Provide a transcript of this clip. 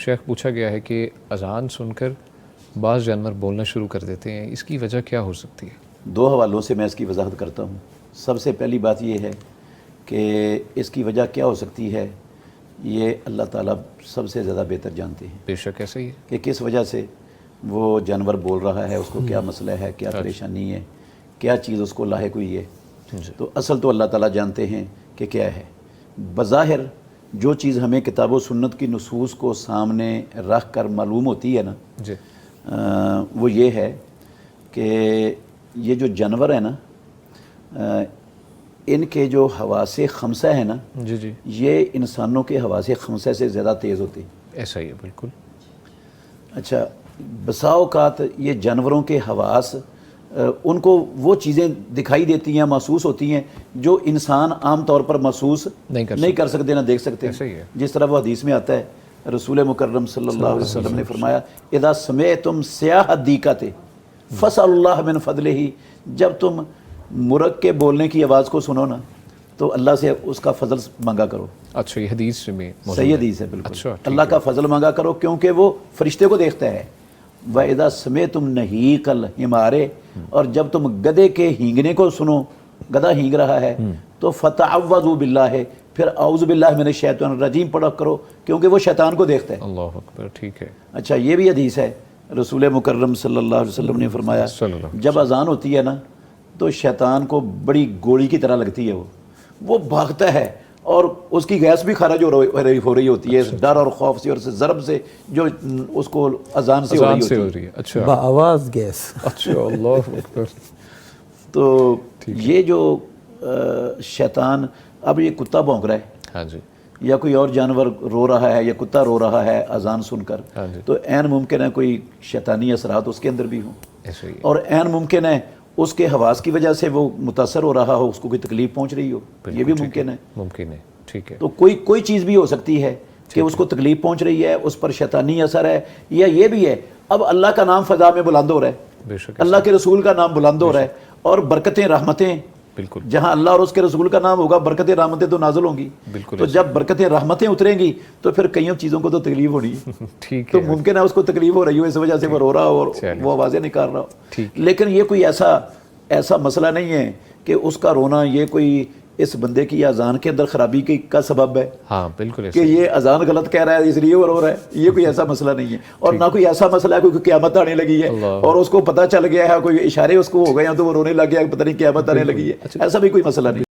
شیخ پوچھا گیا ہے کہ اذان سن کر بعض جانور بولنا شروع کر دیتے ہیں، اس کی وجہ کیا ہو سکتی ہے؟ دو حوالوں سے میں اس کی وضاحت کرتا ہوں۔ سب سے پہلی بات یہ ہے کہ اس کی وجہ کیا ہو سکتی ہے، یہ اللہ تعالیٰ سب سے زیادہ بہتر جانتے ہیں بے شک ایسا ہی ہے کہ کس وجہ سے وہ جانور بول رہا ہے، اس کو کیا مسئلہ ہے، کیا پریشانی ہے، کیا چیز اس کو لاحق ہوئی ہے۔ تو اصل تو اللہ تعالیٰ جانتے ہیں کہ کیا ہے۔ بظاہر جو چیز ہمیں کتاب و سنت کی نصوص کو سامنے رکھ کر معلوم ہوتی ہے نا، جی وہ یہ ہے کہ یہ جو جانور ہیں نا، ان کے جو حواس خمسہ ہیں نا، جی جی یہ انسانوں کے حواس خمسہ سے زیادہ تیز ہوتے ہیں۔ ایسا ہی ہے بالکل۔ اچھا، بسا اوقات یہ جانوروں کے حواس ان کو وہ چیزیں دکھائی دیتی ہیں، محسوس ہوتی ہیں جو انسان عام طور پر محسوس نہیں کر سکتے، نہ دیکھ سکتے۔ ایسا ہی ہے۔ جس طرح وہ حدیث میں آتا ہے، رسول مکرم صلی اللہ علیہ وسلم نے فرمایا اذا سمعتم سیاح الدیقۃ فاسألوا اللہ من فضلہ، جب تم مرغ کے بولنے کی آواز کو سنو نا تو اللہ سے اس کا فضل مانگا کرو۔ اچھا، یہ حدیث میں صحیح حدیث ہے بالکل۔ اچھا، اللہ کا فضل مانگا کرو کیونکہ وہ فرشتے کو دیکھتا ہے۔ وَإِذَا سَمِعْتُمْ نَحِيقَ الْحِمَارِ، اور جب تم گدھے کے ہینگنے کو سنو، گدھا ہینگ رہا ہے تو فَتَعَوَّذُوا بِاللَّهِ، پھر اعوذ باللہ من الشیطان الرجیم پڑھا کرو کیونکہ وہ شیطان کو دیکھتا ہے۔ اللہ اکبر، ٹھیک ہے۔ اچھا، یہ بھی حدیث ہے، رسول مکرم صلی اللہ علیہ وسلم نے فرمایا صلی اللہ علیہ جب اذان ہوتی ہے نا تو شیطان کو بڑی گولی کی طرح لگتی ہے، وہ بھاگتا ہے اور اس کی گیس بھی خارج ہو رہی ہوتی ہے، ڈر اور خوف سے اور ضرب سے جو اس کو اذان سے ہو رہی ہے۔ اچھا بآواز گیس۔ اچھا، اللہ اکبر۔ تو یہ جو شیطان، اب یہ کتا بھونک رہا ہے ہاں جی، یا کوئی اور جانور رو رہا ہے یا کتا رو رہا ہے اذان سن کر، ہاں جی، تو عین ممکن ہے کوئی شیطانی اثرات اس کے اندر بھی ہوں، ایسا ہی ہے۔ اور عین ممکن ہے اس کے حواس کی وجہ سے وہ متاثر ہو رہا ہو، اس کو کوئی تکلیف پہنچ رہی ہو، یہ بھی ممکن ہے۔ ممکن ہے، ٹھیک ہے۔ تو کوئی چیز بھی ہو سکتی ہے کہ اس کو تکلیف پہنچ رہی ہے، اس پر شیطانی اثر ہے، یا یہ بھی ہے اب اللہ کا نام فضا میں بلند ہو رہا ہے، بے شک اللہ کے رسول کا نام بلند ہو رہا ہے، اور برکتیں رحمتیں، بالکل جہاں اللہ اور اس کے رسول کا نام ہوگا برکتیں رحمتیں تو نازل ہوں گی۔ بالکل تو جب برکتیں رحمتیں اتریں گی تو پھر کئیوں چیزوں کو تو تکلیف ہونی ہے، ٹھیک تو ہے، ممکن ہے اس کو تکلیف ہو رہی ہو، اس وجہ سے وہ رو رہا ہو اور وہ آوازیں نکال رہا ہو۔ لیکن یہ کوئی ایسا مسئلہ نہیں ہے کہ اس کا رونا یہ کوئی اس بندے کی اذان کے اندر خرابی کا سبب ہے، ہاں بالکل کہ یہ اذان غلط کہہ رہا ہے اس لیے وہ رو رہا ہے، یہ کوئی ایسا مسئلہ نہیں ہے۔ اور نہ کوئی ایسا مسئلہ ہے کوئی قیامت آنے لگی ہے اور اس کو پتہ چل گیا ہے، کوئی اشارے اس کو ہو گئے ہیں تو وہ رونے لگ گیا، پتہ نہیں قیامت آنے لگی ہے، ایسا بھی کوئی مسئلہ نہیں۔